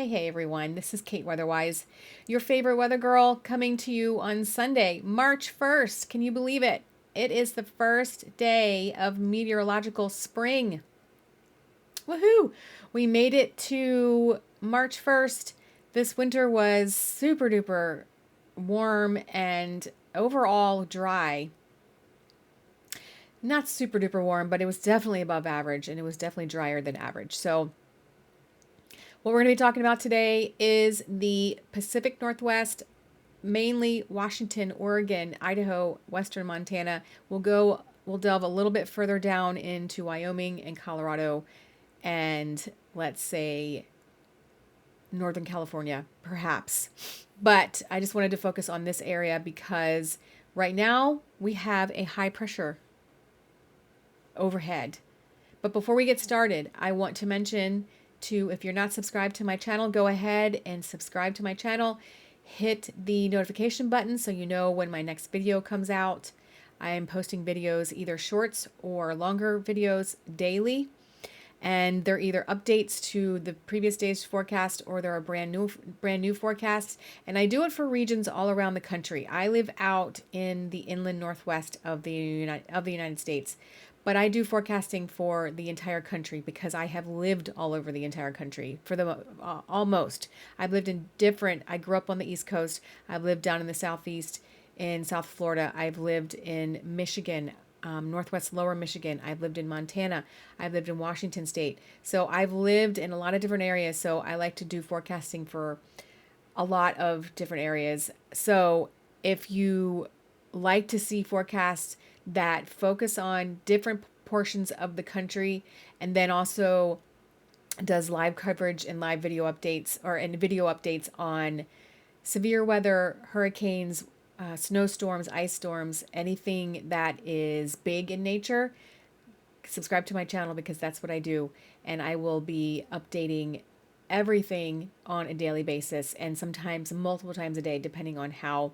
Hey everyone, this is Kate Weatherwise, your favorite weather girl, coming to you on Sunday, March 1st. Can you believe it? It is the first day of meteorological spring. Woohoo! We made it to March 1st. This winter was super duper warm and overall dry. Not super duper warm, but it was definitely above average and it was definitely drier than average. So, what we're going to be talking about today is the Pacific Northwest, mainly Washington, Oregon, Idaho, Western Montana. We'll delve a little bit further down into Wyoming and Colorado and let's say Northern California, perhaps. But I just wanted to focus on this area because right now we have a high pressure overhead. But before we get started, I want to mention if you're not subscribed to my channel, go ahead and subscribe to my channel. Hit the notification button so you know when my next video comes out. I am posting videos, either shorts or longer videos daily. And they're either updates to the previous day's forecast or they're a brand new forecast. And I do it for regions all around the country. I live out in the inland northwest of the United States. But I do forecasting for the entire country because I have lived all over the entire country for almost. I've lived in I grew up on the East Coast. I've lived down in the Southeast in South Florida. I've lived in Michigan, Northwest Lower Michigan. I've lived in Montana. I've lived in Washington State. So I've lived in a lot of different areas. So I like to do forecasting for a lot of different areas. So if you like to see forecasts that focus on different portions of the country and then also does live coverage and live video updates and video updates on severe weather, hurricanes, snowstorms, ice storms, anything that is big in nature, subscribe to my channel because that's what I do. And I will be updating everything on a daily basis and sometimes multiple times a day, depending on how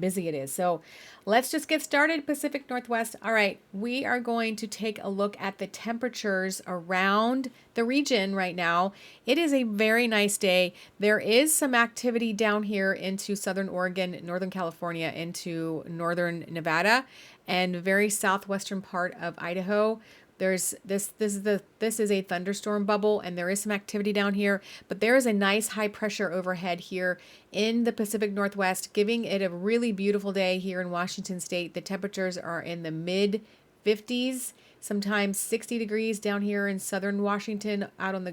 busy it is. So let's just get started. Pacific Northwest. All right, we are going to take a look at the temperatures around the region right now. It is a very nice day. There is some activity down here into Southern Oregon, Northern California, into Northern Nevada, and very southwestern part of Idaho. There's this is a thunderstorm bubble and there is some activity down here, but there is a nice high pressure overhead here in the Pacific Northwest, giving it a really beautiful day here in Washington State. The temperatures are in the mid 50s, sometimes 60 degrees down here in southern Washington, out on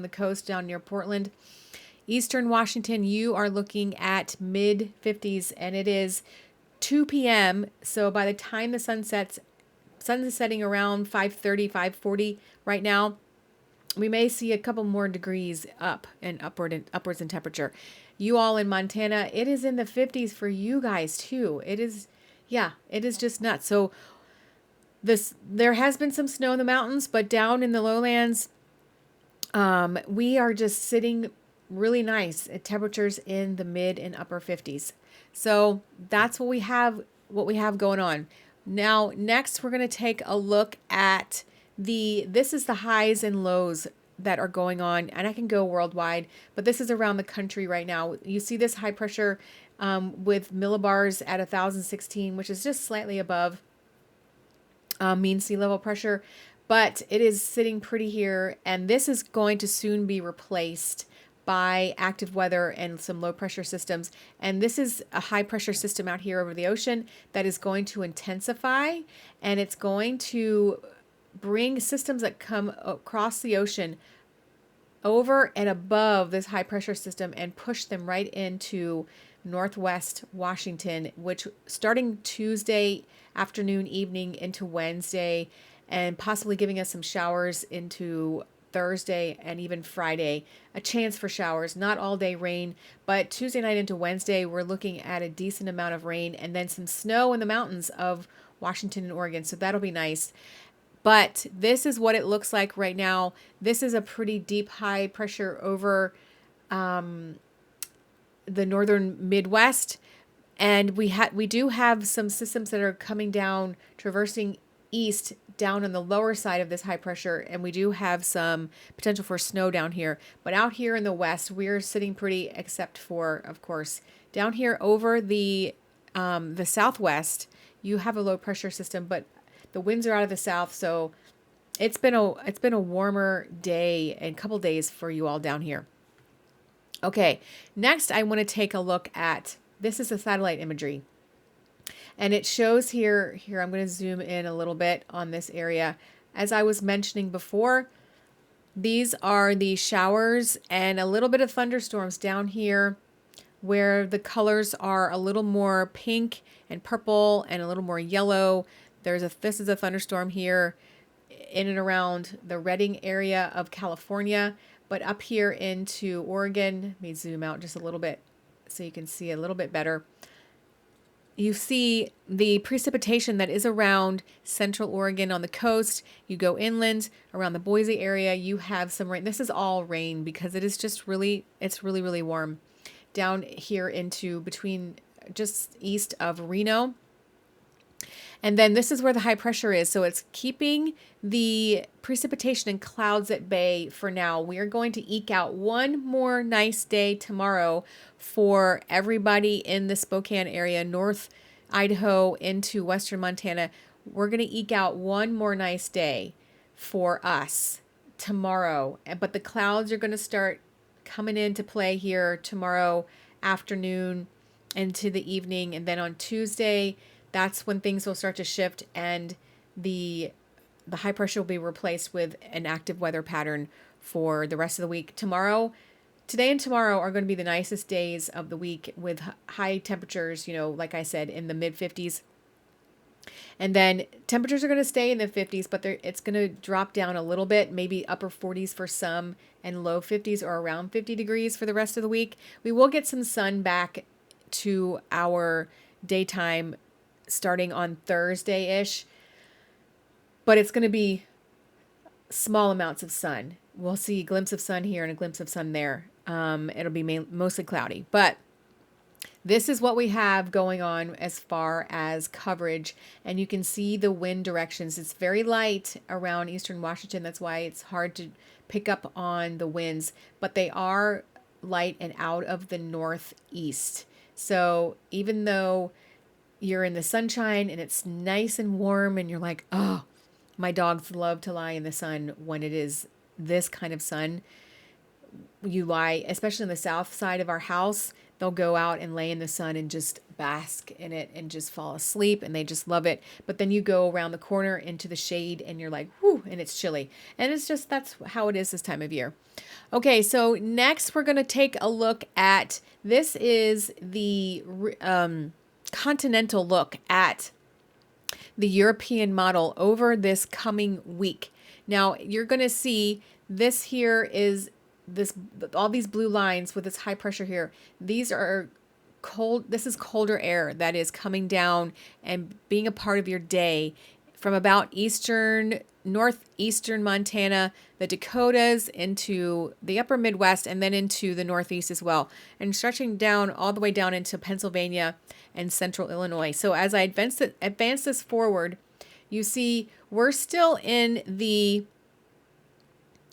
the coast down near Portland. Eastern Washington, you are looking at mid 50s and it is 2 p.m. So by the time the sun sets, sun is setting around 5:30, 5:40 right now. We may see a couple more degrees upwards in temperature. You all in Montana, it is in the 50s for you guys too. It is just nuts. So there has been some snow in the mountains, but down in the lowlands, we are just sitting really nice at temperatures in the mid and upper 50s. So that's what we have going on. Now, next, we're going to take a look at this is the highs and lows that are going on, and I can go worldwide, but this is around the country right now. You see this high pressure with millibars at 1,016, which is just slightly above mean sea level pressure, but it is sitting pretty here, and this is going to soon be replaced by active weather and some low pressure systems. And this is a high pressure system out here over the ocean that is going to intensify, and it's going to bring systems that come across the ocean over and above this high pressure system and push them right into Northwest Washington, which starting Tuesday afternoon, evening into Wednesday, and possibly giving us some showers into Thursday and even Friday, a chance for showers, not all day rain, but Tuesday night into Wednesday, we're looking at a decent amount of rain and then some snow in the mountains of Washington and Oregon. So that'll be nice. But this is what it looks like right now. This is a pretty deep high pressure over the northern Midwest. And we do have some systems that are coming down, traversing east down on the lower side of this high pressure, and we do have some potential for snow down here. But out here in the west, we're sitting pretty, except for, of course, down here over the southwest, you have a low pressure system, but the winds are out of the south, so it's been a warmer day and couple days for you all down here. Okay, next I want to take a look at, this is the satellite imagery. And it shows here, I'm going to zoom in a little bit on this area. As I was mentioning before, these are the showers and a little bit of thunderstorms down here where the colors are a little more pink and purple and a little more yellow. This is a thunderstorm here in and around the Redding area of California, but up here into Oregon, let me zoom out just a little bit so you can see a little bit better. You see the precipitation that is around central Oregon on the coast. You go inland around the Boise area, you have some rain. This is all rain because it is just really, it's really, really warm down here into between just east of Reno. And then this is where the high pressure is. So it's keeping the precipitation and clouds at bay for now. We are going to eke out one more nice day tomorrow for everybody in the Spokane area, North Idaho into Western Montana. We're going to eke out one more nice day for us tomorrow. But the clouds are going to start coming into play here tomorrow afternoon into the evening. And then on Tuesday, that's when things will start to shift and the high pressure will be replaced with an active weather pattern for the rest of the week. Today and tomorrow are going to be the nicest days of the week with high temperatures, like I said, in the mid 50s. And then temperatures are going to stay in the 50s, but it's going to drop down a little bit, maybe upper 40s for some and low 50s or around 50 degrees for the rest of the week. We will get some sun back to our daytime starting on Thursday-ish, but it's going to be small amounts of sun. We'll see a glimpse of sun here and a glimpse of sun there. It'll be mostly cloudy, but this is what we have going on as far as coverage, and you can see the wind directions. It's very light around eastern Washington. That's why it's hard to pick up on the winds, but they are light and out of the northeast. So even though you're in the sunshine and it's nice and warm and you're like, oh, my dogs love to lie in the sun when it is this kind of sun. You lie, especially on the south side of our house, they'll go out and lay in the sun and just bask in it and just fall asleep and they just love it. But then you go around the corner into the shade and you're like, whoo, and it's chilly. And it's just, that's how it is this time of year. Okay, so next we're going to take a look at, this is the continental look at the European model over this coming week. Now you're going to see this here is all these blue lines with this high pressure here. These are cold. This is colder air that is coming down and being a part of your day from about northeastern Montana, the Dakotas into the upper Midwest, and then into the Northeast as well, and stretching down all the way down into Pennsylvania and central Illinois. So as I advance this forward, you see we're still in the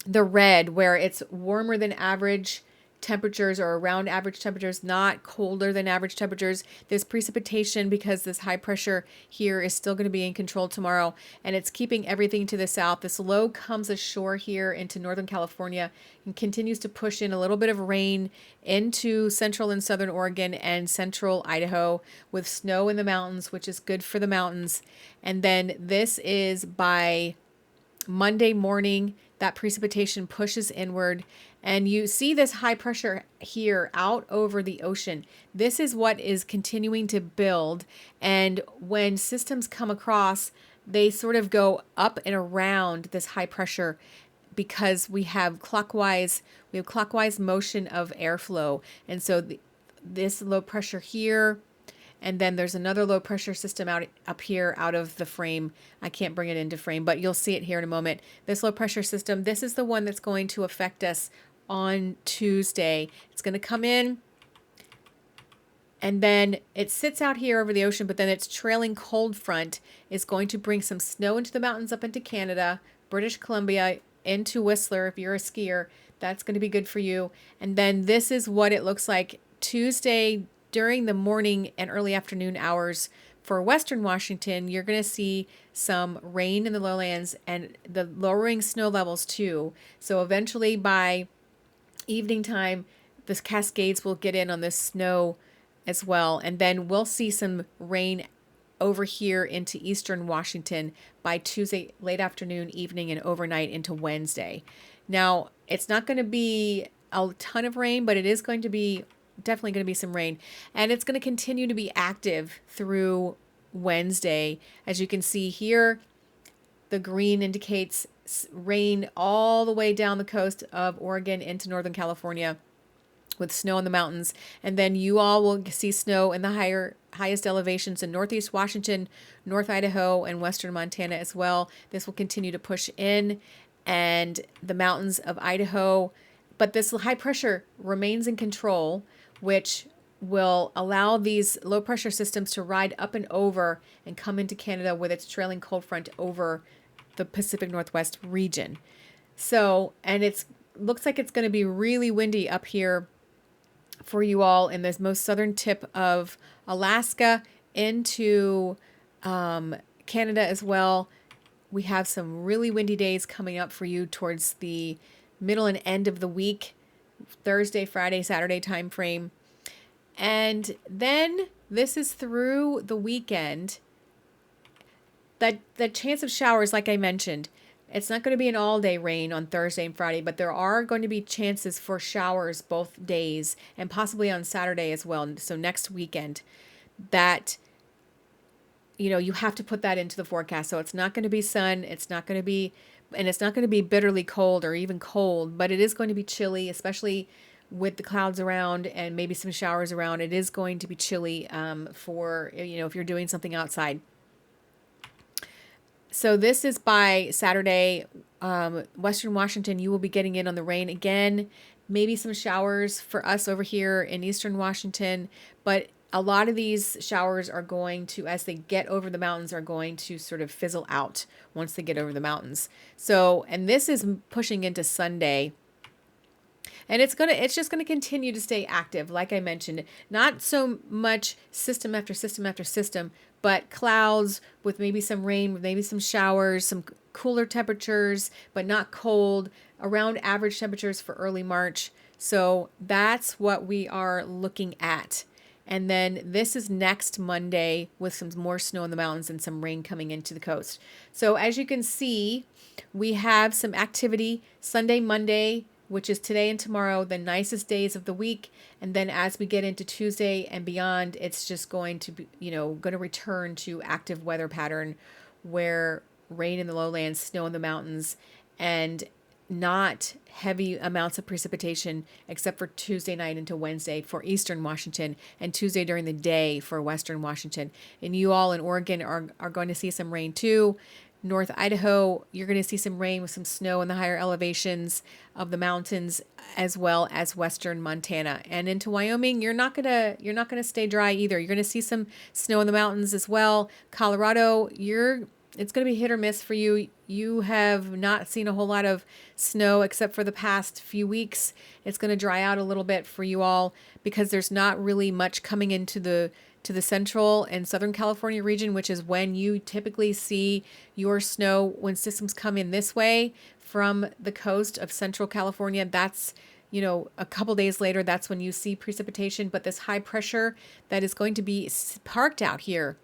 red where it's warmer than average temperatures or around average temperatures, not colder than average temperatures. There's precipitation because this high pressure here is still going to be in control tomorrow, and it's keeping everything to the south. This low comes ashore here into Northern California and continues to push in a little bit of rain into central and southern Oregon and central Idaho with snow in the mountains, which is good for the mountains. And then this is by Monday morning, that precipitation pushes inward, and you see this high pressure here out over the ocean. This is what is continuing to build, and when systems come across, they sort of go up and around this high pressure because we have clockwise motion of airflow. And so this low pressure here, and then there's another low pressure system up here out of the frame. I can't bring it into frame, but you'll see it here in a moment. This low pressure system, this is the one that's going to affect us on Tuesday. It's going to come in And then it sits out here over the ocean, but then its trailing cold front is going to bring some snow into the mountains up into Canada, British Columbia, into Whistler. If you're a skier, that's going to be good for you. And then this is what it looks like Tuesday during the morning and early afternoon hours. For Western Washington, you're going to see some rain in the lowlands and the lowering snow levels too. So eventually by evening time, the Cascades will get in on this snow as well. And then we'll see some rain over here into eastern Washington by Tuesday, late afternoon, evening, and overnight into Wednesday. Now, it's not going to be a ton of rain, but it is going to be definitely going to be some rain. And it's going to continue to be active through Wednesday. As you can see here, the green indicates rain all the way down the coast of Oregon into Northern California, with snow in the mountains. And then you all will see snow in the highest elevations in Northeast Washington, North Idaho, and Western Montana as well. This will continue to push in, and the mountains of Idaho. But this high pressure remains in control, which will allow these low pressure systems to ride up and over and come into Canada with its trailing cold front over the Pacific Northwest region. So, and it's looks like it's going to be really windy up here for you all in the most southern tip of Alaska into Canada as well. We have some really windy days coming up for you towards the middle and end of the week, Thursday, Friday, Saturday time frame. And then this is through the weekend. The chance of showers, like I mentioned, it's not going to be an all-day rain on Thursday and Friday, but there are going to be chances for showers both days and possibly on Saturday as well. So next weekend, that, you have to put that into the forecast. So it's not going to be sun. It's not going to be, and it's not going to be bitterly cold or even cold, but it is going to be chilly, especially with the clouds around and maybe some showers around. It is going to be chilly for, if you're doing something outside. So this is by Saturday, Western Washington, you will be getting in on the rain again, maybe some showers for us over here in Eastern Washington, but a lot of these showers are going to, as they get over the mountains, are going to sort of fizzle out once they get over the mountains. So, and this is pushing into Sunday. And it's just gonna continue to stay active, like I mentioned. Not so much system after system after system, but clouds with maybe some rain, with maybe some showers, some cooler temperatures, but not cold, around average temperatures for early March. So that's what we are looking at. And then this is next Monday with some more snow in the mountains and some rain coming into the coast. So as you can see, we have some activity Sunday, Monday, which is today and tomorrow, the nicest days of the week. And then as we get into Tuesday and beyond, it's just going to be, going to return to active weather pattern where rain in the lowlands, snow in the mountains, and not heavy amounts of precipitation except for Tuesday night into Wednesday for Eastern Washington and Tuesday during the day for Western Washington. And you all in Oregon are going to see some rain too. North Idaho, you're going to see some rain with some snow in the higher elevations of the mountains, as well as Western Montana. And into Wyoming, you're not going to stay dry either. You're going to see some snow in the mountains as well. Colorado, it's going to be hit or miss for you. You have not seen a whole lot of snow except for the past few weeks. It's going to dry out a little bit for you all because there's not really much coming into the central and southern California region, which is when you typically see your snow when systems come in this way from the coast of central California. That's, a couple days later, that's when you see precipitation. But this high pressure that is going to be parked out here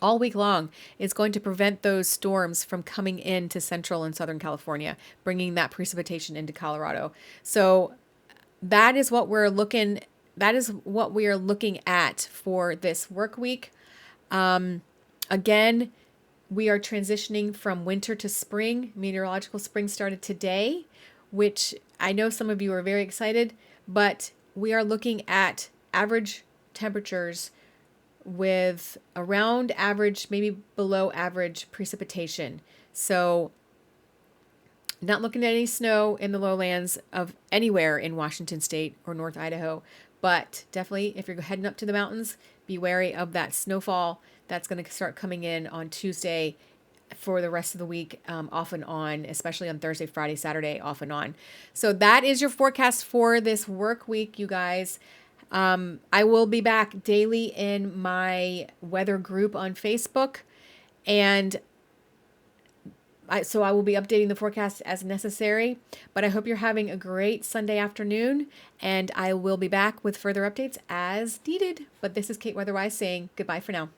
all week long is going to prevent those storms from coming into central and southern California, bringing that precipitation into Colorado. So that is what we're looking at for this work week. Again, we are transitioning from winter to spring. Meteorological spring started today, which I know some of you are very excited, but we are looking at average temperatures with around average, maybe below average precipitation. So not looking at any snow in the lowlands of anywhere in Washington State or North Idaho, But definitely, if you're heading up to the mountains, be wary of that snowfall that's going to start coming in on Tuesday for the rest of the week, off and on, especially on Thursday, Friday, Saturday, off and on. So that is your forecast for this work week, you guys. I will be back daily in my weather group on Facebook, and so I will be updating the forecast as necessary. But I hope you're having a great Sunday afternoon, and I will be back with further updates as needed. But this is Kate Weatherwise saying goodbye for now.